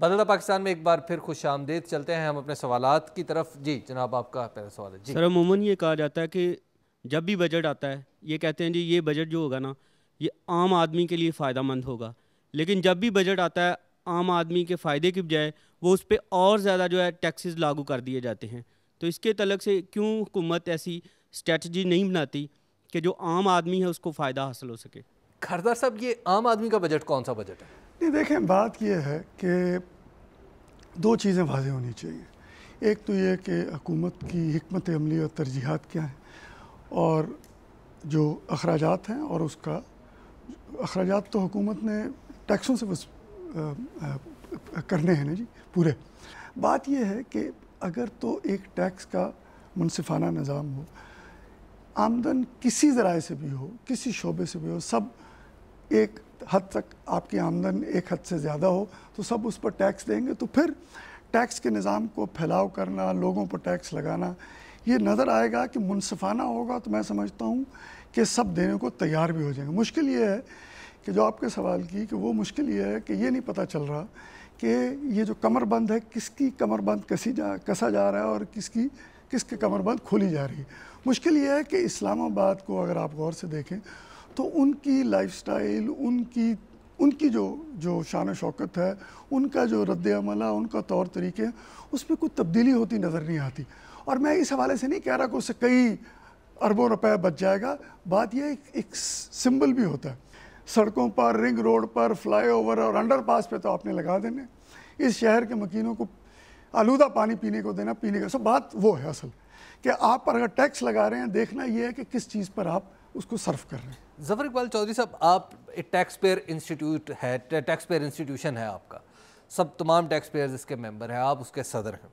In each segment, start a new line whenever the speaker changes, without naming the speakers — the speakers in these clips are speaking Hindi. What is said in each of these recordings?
बदलता पाकिस्तान में एक बार फिर खुश आमदीद। चलते हैं हम अपने सवालात की तरफ। जी जनाब, आपका पहला सवाल है। जी
सर, अमूमन ये कहा जाता है कि जब भी बजट आता है ये कहते हैं जी ये बजट जो होगा ना ये आम आदमी के लिए फ़ायदा मंद होगा, लेकिन जब भी बजट आता है आम आदमी के फ़ायदे की बजाय वो उस पर और ज़्यादा जो है टैक्सेस लागू कर दिए जाते हैं। तो इसके तलक से क्यों हुकूमत ऐसी स्ट्रेटजी नहीं बनाती कि जो आम आदमी है उसको फ़ायदा हासिल हो सके?
खरदार साहब, ये आम आदमी का बजट कौन सा बजट है?
नहीं, देखें, बात यह है कि दो चीज़ें वाज़ेह होनी चाहिए। एक तो ये कि हुकूमत की हिकमत अमली और तरजीहात क्या हैं, और जो अखराजात हैं, और उसका अखराजात तो हुकूमत ने टैक्सों से करने हैं ना जी पूरे। बात यह है कि अगर तो एक टैक्स का मुनसिफाना निज़ाम हो, आमदन किसी ज़राए से भी हो, किसी शोबे से भी हो, सब एक हद तक आपकी आमदन एक हद से ज़्यादा हो तो सब उस पर टैक्स देंगे, तो फिर टैक्स के निज़ाम को फैलाव करना, लोगों पर टैक्स लगाना, ये नज़र आएगा कि मुनसिफाना होगा। तो मैं समझता हूँ कि सब देने को तैयार भी हो जाएंगे। मुश्किल ये है कि जो आपके सवाल की, कि वो मुश्किल ये है कि ये नहीं पता चल रहा कि ये जो कमरबंद है किसकी कमरबंद कसा जा रहा है और किसकी कमरबंद खोली जा रही है। मुश्किल ये है कि इस्लामाबाद को अगर आप गौर से देखें तो उनकी लाइफस्टाइल, उनकी जो शान शौकत है, उनका जो रद्द अमल है, उनका तौर तरीके, उसमें कुछ तब्दीली होती नज़र नहीं आती। और मैं इस हवाले से नहीं कह रहा कि उससे कई अरबों रुपए बच जाएगा। बात यह एक सिंबल भी होता है। सड़कों पर, रिंग रोड पर, फ्लाईओवर और अंडरपास पे तो आपने लगा देने, इस शहर के मकीनों को आलूदा पानी पीने का सब बात वो है असल कि आप पर अगर टैक्स लगा रहे हैं, देखना ये है कि किस चीज़ पर आप उसको सर्व कर रहे हैं।
ज़फ़र इकबाल चौधरी साहब, आप एक टैक्स पेयर इंस्टीट्यूशन है आपका, सब तमाम टैक्स पेयर्स इसके मेंबर हैं, आप उसके सदर हैं।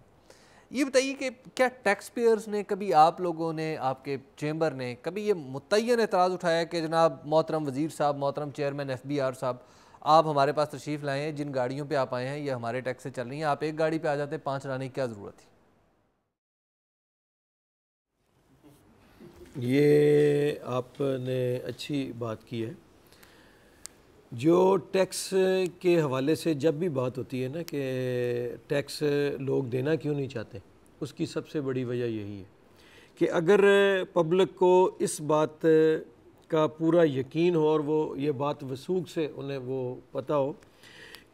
ये बताइए कि क्या टैक्स पेयर्स ने कभी, आप लोगों ने, आपके चेंबर ने कभी ये मुतय्यन एतराज़ उठाया कि जनाब मोहतरम वज़ीर साहब, मोहतरम चेयरमैन FBR साहब, आप हमारे पास तशरीफ़ लाए हैं, जिन गाड़ियों पे आप आए हैं ये हमारे टैक्स से चल रही हैं, आप एक गाड़ी पे आ जाते, 5 लाने की क्या ज़रूरत थी?
ये आपने अच्छी बात की है। जो टैक्स के हवाले से जब भी बात होती है ना कि टैक्स लोग देना क्यों नहीं चाहते, उसकी सबसे बड़ी वजह यही है कि अगर पब्लिक को इस बात का पूरा यकीन हो और वो ये बात वसूख से उन्हें वो पता हो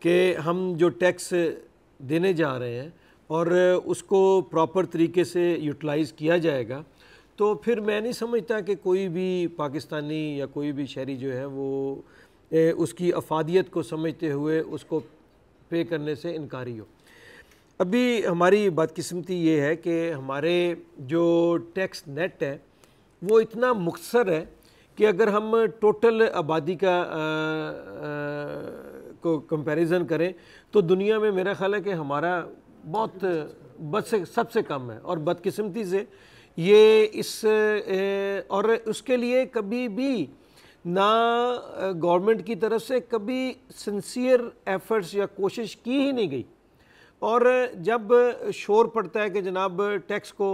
कि हम जो टैक्स देने जा रहे हैं और उसको प्रॉपर तरीके से यूटिलाइज़ किया जाएगा, तो फिर मैं नहीं समझता कि कोई भी पाकिस्तानी या कोई भी शहरी जो है वो उसकी अफादियत को समझते हुए उसको पे करने से इनकारी हो। अभी हमारी बदकिस्मती ये है कि हमारे जो टैक्स नेट है वो इतना मुख्तसर है कि अगर हम टोटल आबादी का को कंपैरिजन करें तो दुनिया में मेरा ख्याल है कि हमारा बहुत सबसे कम है। और बदकिस्मती से ये और उसके लिए कभी भी ना गवर्नमेंट की तरफ से कभी सिंसियर एफर्ट्स या कोशिश की ही नहीं गई। और जब शोर पड़ता है कि जनाब टैक्स को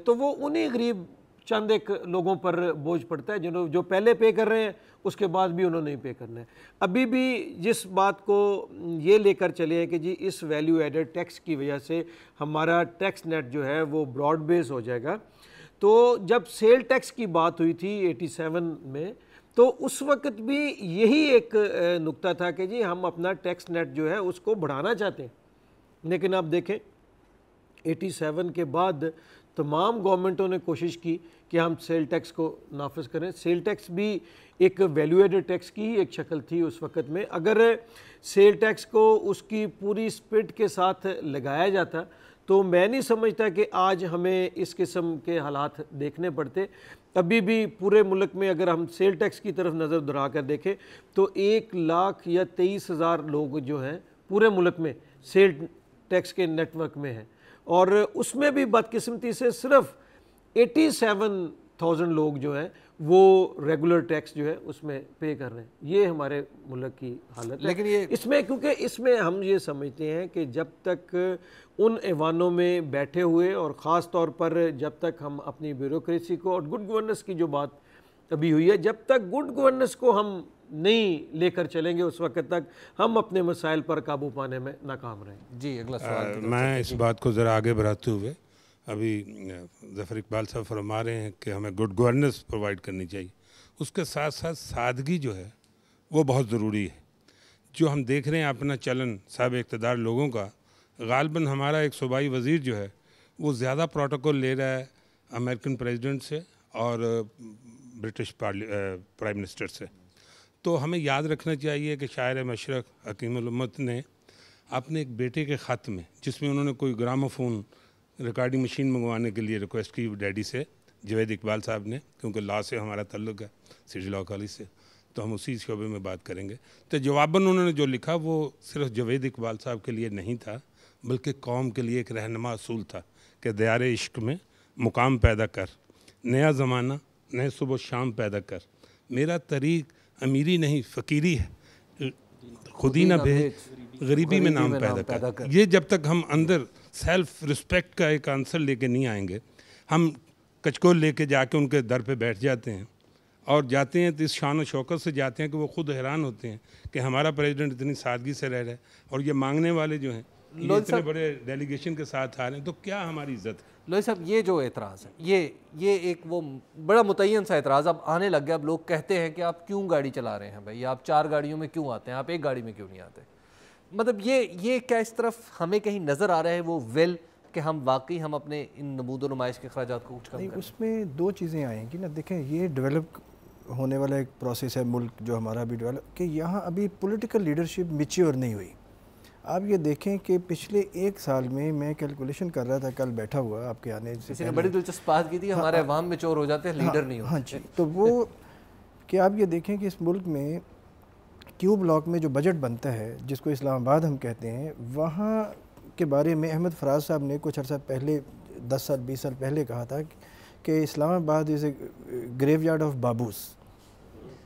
तो वो उन्हीं गरीब चंद एक लोगों पर बोझ पड़ता है जो पहले पे कर रहे हैं, उसके बाद भी उन्होंने नहीं पे करना है। अभी भी जिस बात को ये लेकर चले हैं कि जी इस वैल्यू एडेड टैक्स की वजह से हमारा टैक्स नेट जो है वो ब्रॉड बेस हो जाएगा, तो जब सेल टैक्स की बात हुई थी 87 में, तो उस वक्त भी यही एक नुक्ता था कि जी हम अपना टैक्स नेट जो है उसको बढ़ाना चाहते हैं। लेकिन आप देखें 87 के बाद तमाम गवर्नमेंटों ने कोशिश की कि हम सेल टैक्स को नाफिज करें। सेल टैक्स भी एक वैल्यू एडेड टैक्स की ही एक शक्ल थी उस वक़्त में। अगर सेल टैक्स को उसकी पूरी स्पिरिट के साथ लगाया जाता तो मैं नहीं समझता कि आज हमें इस किस्म के हालात देखने पड़ते। अभी भी पूरे मुल्क में अगर हम सेल टैक्स की तरफ नज़र दौड़ा कर देखें तो 1 लाख या 23,000 लोग जो हैं पूरे मुल्क में सेल टैक्स के नेटवर्क में हैं, और उसमें भी बदकिस्मती से सिर्फ 87,000 लोग जो हैं वो रेगुलर टैक्स जो है उसमें पे कर रहे हैं। ये हमारे मुल्क की हालत है। लेकिन ये इसमें, क्योंकि इसमें हम ये समझते हैं कि जब तक उन ऐवानों में बैठे हुए और ख़ास तौर पर जब तक हम अपनी ब्यूरोक्रेसी को और गुड गवर्नेंस की जो बात अभी हुई है, जब तक गुड गवर्नेंस को हम नहीं लेकर चलेंगे उस वक्त तक हम अपने मसाइल पर काबू पाने में नाकाम रहेंगे।
जी अगला सवाल
मैं इस बात को ज़रा आगे बढ़ाते हुए, अभी ज़फ़र इकबाल साहब फरमा रहे हैं कि हमें गुड गवर्नेंस प्रोवाइड करनी चाहिए, उसके साथ साथ सादगी जो है वो बहुत ज़रूरी है। जो हम देख रहे हैं अपना चलन साहब इक़्तिदार लोगों का, गालबन हमारा एक सूबाई वज़ीर जो है वो ज़्यादा प्रोटोकॉल ले रहा है अमेरिकन प्रेसिडेंट से और ब्रिटिश प्राइम मिनिस्टर से। तो हमें याद रखना चाहिए कि शायर मशरक़ हकीमुल उम्मत ने अपने एक बेटे के ख़त में, जिसमें उन्होंने कोई ग्रामोफोन रिकॉर्डिंग मशीन मंगवाने के लिए रिक्वेस्ट की डैडी से, जवेद इकबाल साहब ने, क्योंकि लॉ से हमारा ताल्लुक़ है सिटी लॉ कॉलेज से, तो हम उसी शोबे में बात करेंगे। तो जवाबन उन्होंने जो लिखा वो सिर्फ जवेद इकबाल साहब के लिए नहीं था, बल्कि कौम के लिए एक रहनुमा असूल था कि दयार इश्क में मुकाम पैदा कर, नया ज़माना नए सुबह शाम पैदा कर, मेरा तरीक़ अमीरी नहीं फ़कीरी है, खुद ही ना भेज गरीबी में नाम पैदा कर। ये जब तक हम अंदर सेल्फ रिस्पेक्ट का एक आंसर लेके नहीं आएंगे, हम कचकोल लेके जाके उनके दर पे बैठ जाते हैं और जाते हैं तो इस शान और शौकत से जाते हैं कि वो खुद हैरान होते हैं कि हमारा प्रेसिडेंट इतनी सादगी से रह रहा है और ये मांगने वाले जो हैं ये इतने बड़े डेलीगेशन के साथ आ रहे हैं, तो क्या हमारी इज्जत है।
लोही साहब ये जो एतराज़ है ये एक वो बड़ा मुतय्यन सा एतराज़ अब आने लग गया। अब लोग कहते हैं कि आप क्यों गाड़ी चला रहे हैं भाई, आप 4 गाड़ियों में क्यों आते हैं, आप एक गाड़ी में क्यों नहीं आते। मतलब ये क्या इस तरफ हमें कहीं नज़र आ रहा है वो वेल कि हम वाकई हम अपने इन नमूद व नुमाइश के अखराजात को कुछ कम करें।
उसमें 2 चीज़ें आएंगी ना। देखें ये डेवलप होने वाला एक प्रोसेस है मुल्क जो हमारा अभी डेवलप, कि यहाँ अभी पॉलिटिकल लीडरशिप मैच्योर नहीं हुई। आप ये देखें कि पिछले 1 साल में, मैं कैलकुलेशन कर रहा था कल बैठा हुआ आपके आने से
किसी ने बड़ी दिलचस्प बात की थी, हमारे अवाम में चोर हो जाते हैं, लीडर नहीं होते।
हाँ जी, तो वो कि आप ये देखें कि इस मुल्क में क्यू ब्लॉक में जो बजट बनता है जिसको इस्लामाबाद हम कहते हैं, वहाँ के बारे में अहमद फराज साहब ने कुछ अर्सा पहले 10 साल 20 साल पहले कहा था कि Islamabad is a graveyard of बाबूस।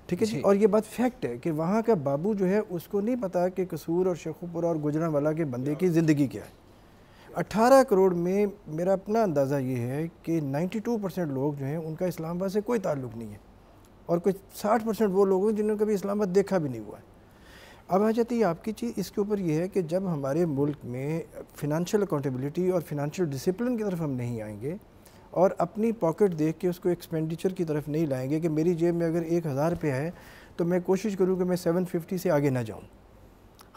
ठीक है जी, और ये बात फैक्ट है कि वहाँ का बाबू जो है उसको नहीं पता कि कसूर और शेखुपुरा और गुजरांवाला के बंदे की ज़िंदगी क्या है। 18 करोड़ में मेरा अपना अंदाज़ा ये है कि 92% लोग जो हैं उनका इस्लामाबाद से कोई ताल्लुक़ नहीं है और कुछ 60% वो लोग हैं जिन्होंने कभी इस्लामाबाद देखा भी नहीं हुआ है। अब आ जाती है आपकी चीज़ इसके ऊपर ये है कि जब हमारे मुल्क में फ़िनंशियल अकाउंटेबिलिटी और फिनंशियल डिसिप्लिन की तरफ हम नहीं आएंगे और अपनी पॉकेट देख के उसको एक्सपेंडिचर की तरफ नहीं लाएंगे कि मेरी जेब में अगर 1000 रुपये है तो मैं कोशिश करूँ कि मैं 750 से आगे ना जाऊँ।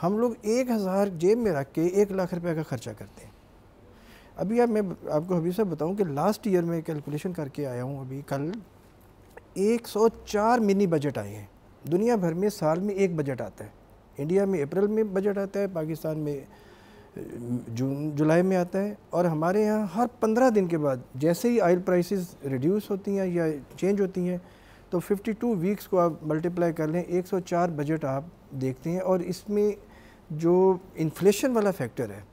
हम लोग 1000 जेब में रख के 1 लाख रुपये का ख़र्चा करते हैं। अभी मैं आपको अभी से बताऊँ कि लास्ट ईयर में कैलकुलेशन करके आया हूँ, अभी कल 104 मिनी बजट आए हैं। दुनिया भर में साल में 1 बजट आता है। इंडिया में अप्रैल में बजट आता है, पाकिस्तान में जून जुलाई में आता है, और हमारे यहाँ हर 15 दिन के बाद जैसे ही ऑयल प्राइसेस रिड्यूस होती हैं या चेंज होती हैं तो 52 वीक्स को आप मल्टीप्लाई कर लें, 104 बजट आप देखते हैं। और इसमें जो इन्फ्लेशन वाला फैक्टर है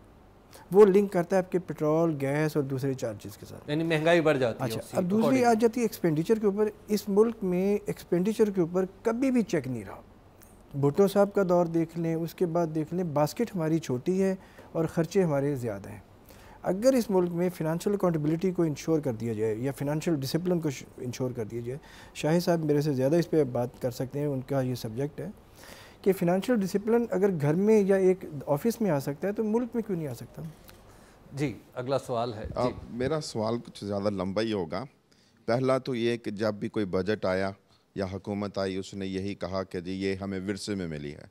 वो लिंक करता है आपके पेट्रोल, गैस और दूसरे चार्जेस के साथ,
यानी महंगाई बढ़ जाती है।
अच्छा, अब दूसरी आ जाती है एक्सपेंडिचर के ऊपर। इस मुल्क में एक्सपेंडिचर के ऊपर कभी भी चेक नहीं रहा। भुट्टो साहब का दौर देख लें, उसके बाद देख लें, बास्केट हमारी छोटी है और ख़र्चे हमारे ज़्यादा हैं। अगर इस मुल्क में फ़िनंशियल अकाउंटेबिलिटी को इंश्योर कर दिया जाए या फिनंशियल डिसिप्लिन को इंश्योर कर दिया जाए, शाहिद साहब मेरे से ज़्यादा इस पर बात कर सकते हैं, उनका ये सब्जेक्ट है कि फ़िनंशियल डिसिप्लिन अगर घर में या एक ऑफिस में आ सकता है तो मुल्क में क्यों नहीं आ सकता।
जी अगला सवाल है जी।
मेरा सवाल कुछ ज़्यादा लंबा ही होगा। पहला तो ये कि जब भी कोई बजट आया या हुकूमत आई उसने यही कहा कि जी ये हमें विरसे में मिली है,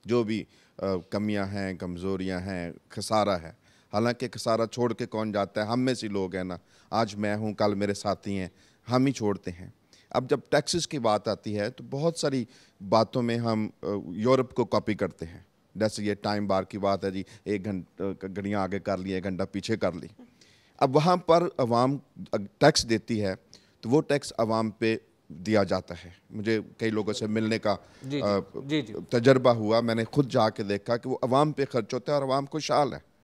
जो भी कमियां हैं, कमज़ोरियां हैं, खसारा है। हालांकि खसारा छोड़ के कौन जाता है, हम में से लोग हैं ना, आज मैं हूं, कल मेरे साथी हैं, हम ही छोड़ते हैं। अब जब टैक्सेस की बात आती है तो बहुत सारी बातों में हम यूरोप को कॉपी करते हैं। जैसे ये टाइम बार की बात है जी, 1 घंटा घड़ियाँ आगे कर ली, 1 घंटा पीछे कर ली। अब वहाँ पर अवाम टैक्स देती है तो वो टैक्स अवाम पे दिया जाता है। मुझे कई लोगों से मिलने का तजर्बा हुआ, मैंने खुद जाके देखा कि वो अवाम पे खर्च होता है और अवाम खुशहाल है।